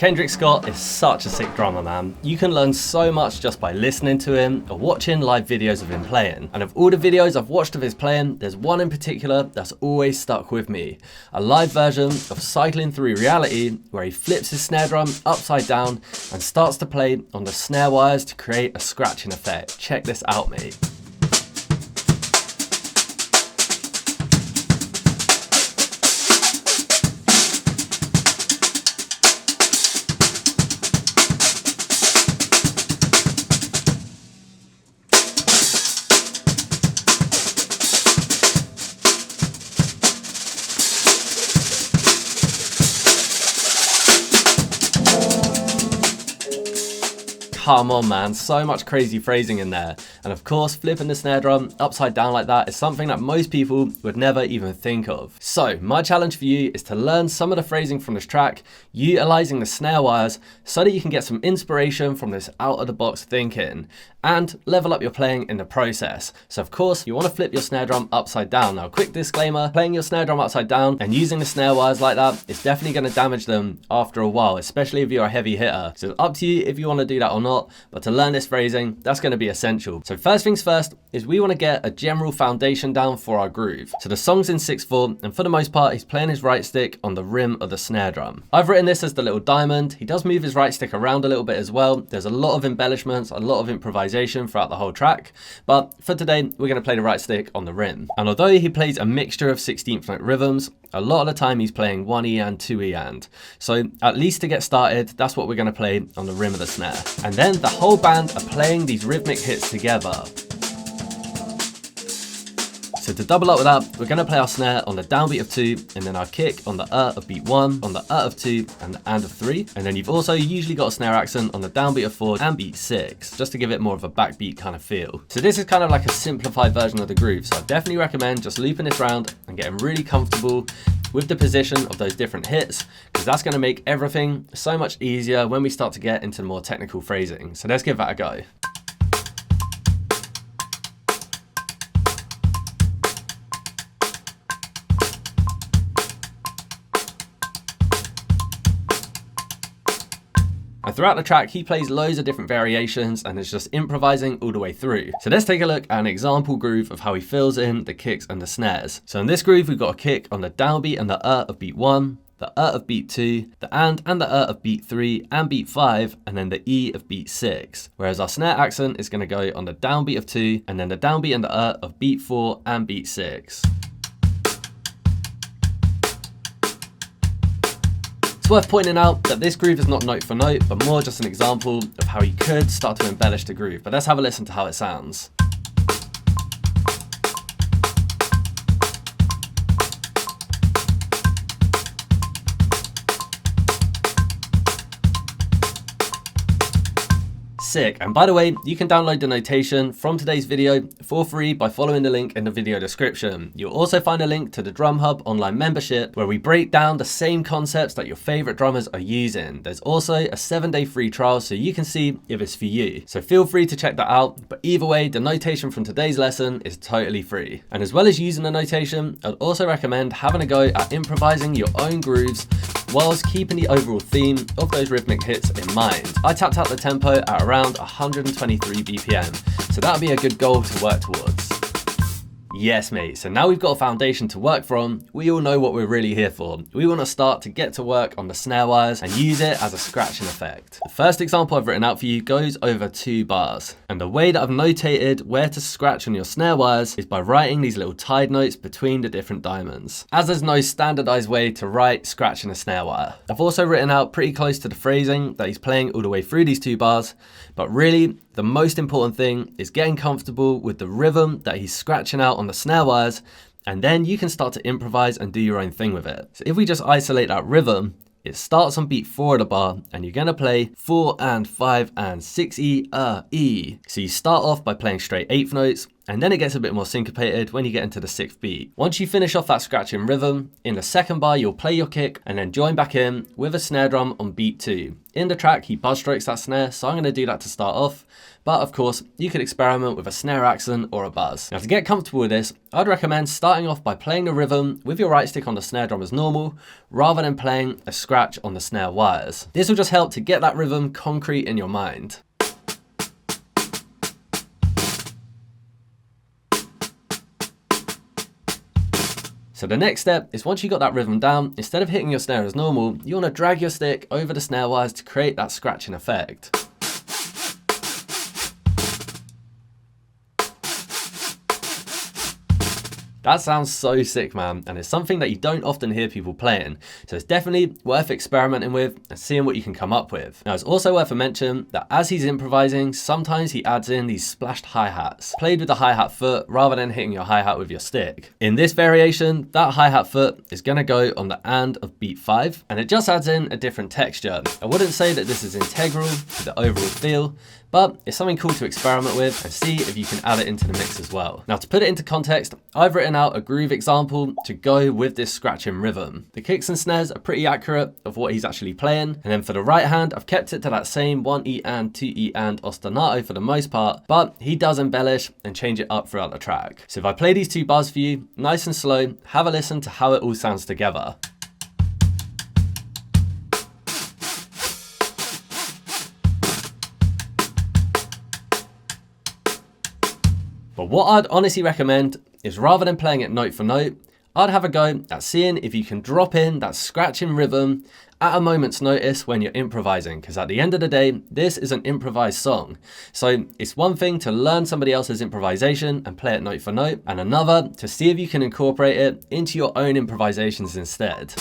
Kendrick Scott is such a sick drummer, man. You can learn so much just by listening to him or watching live videos of him playing. And of all the videos I've watched of his playing, there's one in particular that's always stuck with me. A live version of Cycling Through Reality where he flips his snare drum upside down and starts to play on the snare wires to create a scratching effect. Check this out, mate. Come on, man, so much crazy phrasing in there. And of course, flipping the snare drum upside down like that is something that most people would never even think of. So my challenge for you is to learn some of the phrasing from this track, utilizing the snare wires so that you can get some inspiration from this out of the box thinking and level up your playing in the process. So of course, you want to flip your snare drum upside down. Now, quick disclaimer, playing your snare drum upside down and using the snare wires like that is definitely going to damage them after a while, especially if you're a heavy hitter. So it's up to you if you want to do that or not, but to learn this phrasing, that's going to be essential. So first things first is we want to get a general foundation down for our groove. So the song's in 6/4, and for the most part, he's playing his right stick on the rim of the snare drum. I've written this as the little diamond. He does move his right stick around a little bit as well. There's a lot of embellishments, a lot of improvisation throughout the whole track, but for today, we're going to play the right stick on the rim. And although he plays a mixture of 16th note rhythms, a lot of the time he's playing 1E and 2E and. So at least to get started, that's what we're going to play on the rim of the snare. And then the whole band are playing these rhythmic hits together. So to double up with that, we're going to play our snare on the downbeat of 2, and then our kick on the of beat 1, on the of 2, and the and of 3. And then you've also usually got a snare accent on the downbeat of 4 and beat 6, just to give it more of a backbeat kind of feel. So this is kind of like a simplified version of the groove, so I definitely recommend just looping this round and getting really comfortable with the position of those different hits, because that's going to make everything so much easier when we start to get into more technical phrasing. So let's give that a go. And throughout the track, he plays loads of different variations and is just improvising all the way through. So let's take a look at an example groove of how he fills in the kicks and the snares. So in this groove, we've got a kick on the downbeat and the of beat 1, the of beat 2, the and the of beat 3 and beat 5, and then the e of beat 6. Whereas our snare accent is going to go on the downbeat of 2, and then the downbeat and the of beat 4 and beat 6. It's worth pointing out that this groove is not note for note, but more just an example of how you could start to embellish the groove. But let's have a listen to how it sounds. Sick. And by the way, you can download the notation from today's video for free by following the link in the video description. You'll also find a link to the Drum Hub online membership where we break down the same concepts that your favorite drummers are using. There's also a 7-day free trial so you can see if it's for you. So feel free to check that out. But either way, the notation from today's lesson is totally free. And as well as using the notation, I'd also recommend having a go at improvising your own grooves whilst keeping the overall theme of those rhythmic hits in mind. I tapped out the tempo at around 123 BPM, so that'll be a good goal to work towards. Yes, mate. So now we've got a foundation to work from, we all know what we're really here for. We want to start to get to work on the snare wires and use it as a scratching effect. The first example I've written out for you goes over 2 bars. And the way that I've notated where to scratch on your snare wires is by writing these little tied notes between the different diamonds, as there's no standardized way to write scratching a snare wire. I've also written out pretty close to the phrasing that he's playing all the way through these 2 bars, but really the most important thing is getting comfortable with the rhythm that he's scratching out on the snare wires, and then you can start to improvise and do your own thing with it. So if we just isolate that rhythm, it starts on beat 4 of the bar, and you're gonna play 4 and 5 and 6E, E. So you start off by playing straight 8th notes, and then it gets a bit more syncopated when you get into the 6th beat. Once you finish off that scratching rhythm, in the 2nd bar you'll play your kick and then join back in with a snare drum on beat 2. In the track he buzz strokes that snare, so I'm going to do that to start off, but of course you could experiment with a snare accent or a buzz. Now to get comfortable with this, I'd recommend starting off by playing the rhythm with your right stick on the snare drum as normal, rather than playing a scratch on the snare wires. This will just help to get that rhythm concrete in your mind. So the next step is, once you got that rhythm down, instead of hitting your snare as normal, you want to drag your stick over the snare wires to create that scratching effect. That sounds so sick, man, and it's something that you don't often hear people playing, so it's definitely worth experimenting with and seeing what you can come up with. Now it's also worth a mention that as he's improvising, sometimes he adds in these splashed hi-hats, played with the hi-hat foot rather than hitting your hi-hat with your stick. In this variation, that hi-hat foot is going to go on the and of beat 5, and it just adds in a different texture. I wouldn't say that this is integral to the overall feel, but it's something cool to experiment with and see if you can add it into the mix as well. Now to put it into context, I've written out a groove example to go with this scratching rhythm. The kicks and snares are pretty accurate of what he's actually playing, and then for the right hand, I've kept it to that same 1E and 2E and ostinato for the most part, but he does embellish and change it up throughout the track. So if I play these 2 bars for you, nice and slow, have a listen to how it all sounds together. But what I'd honestly recommend is, rather than playing it note for note, I'd have a go at seeing if you can drop in that scratching rhythm at a moment's notice when you're improvising, because at the end of the day, this is an improvised song. So it's one thing to learn somebody else's improvisation and play it note for note, and another to see if you can incorporate it into your own improvisations instead.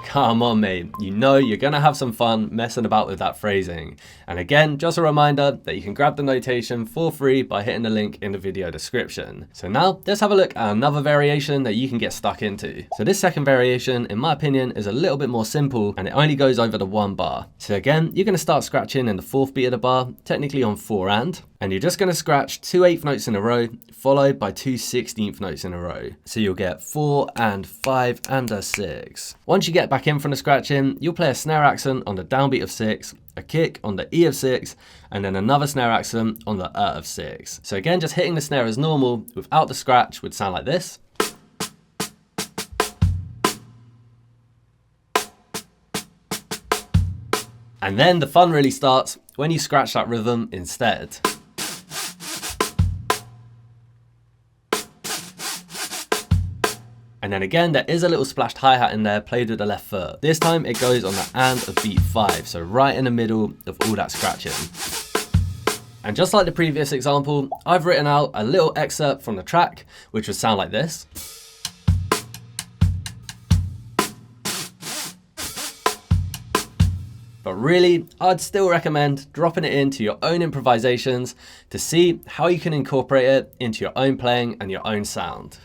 Come on, mate. You know you're gonna have some fun messing about with that phrasing. And again, just a reminder that you can grab the notation for free by hitting the link in the video description. So now let's have a look at another variation that you can get stuck into. So this second variation, in my opinion, is a little bit more simple, and it only goes over the 1 bar. So again, you're gonna start scratching in the 4th beat of the bar, technically on 4 and you're just gonna scratch 2 8th notes in a row, followed by 2 16th notes in a row. So you'll get 4 and 5 and a 6. Once you get back in from the scratching, you'll play a snare accent on the downbeat of 6, a kick on the E of 6, and then another snare accent on the of 6. So again, just hitting the snare as normal without the scratch would sound like this. And then the fun really starts when you scratch that rhythm instead. And then again, there is a little splashed hi-hat in there played with the left foot. This time it goes on the and of beat 5, so right in the middle of all that scratching. And just like the previous example, I've written out a little excerpt from the track, which would sound like this. But really, I'd still recommend dropping it into your own improvisations to see how you can incorporate it into your own playing and your own sound.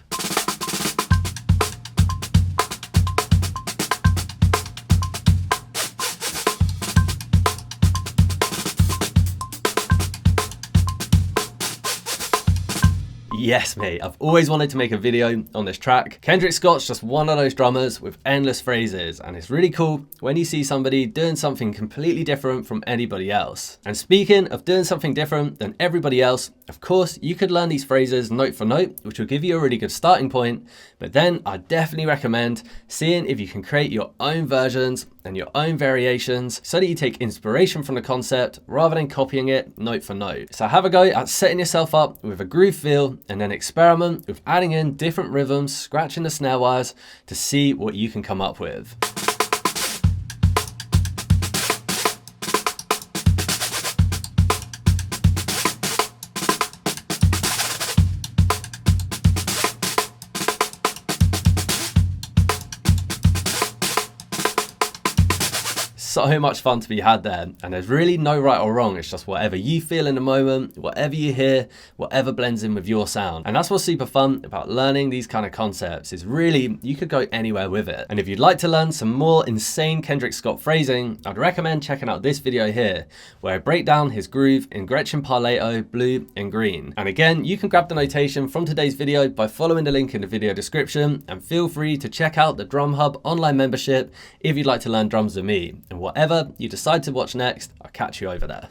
Yes, mate, I've always wanted to make a video on this track. Kendrick Scott's just one of those drummers with endless phrases, and it's really cool when you see somebody doing something completely different from anybody else. And speaking of doing something different than everybody else, of course, you could learn these phrases note for note, which will give you a really good starting point, but then I definitely recommend seeing if you can create your own versions and your own variations so that you take inspiration from the concept rather than copying it note for note. So have a go at setting yourself up with a groove feel and then experiment with adding in different rhythms, scratching the snare wires to see what you can come up with. so much fun to be had there, and there's really no right or wrong. It's just whatever you feel in the moment, whatever you hear, whatever blends in with your sound. And that's what's super fun about learning these kind of concepts, is really you could go anywhere with it. And if you'd like to learn some more insane Kendrick Scott phrasing, I'd recommend checking out this video here, where I break down his groove in Gretchen Parlato, Blue and Green. And again, you can grab the notation from today's video by following the link in the video description, and feel free to check out the Drum Hub online membership if you'd like to learn drums with me. And whatever you decide to watch next, I'll catch you over there.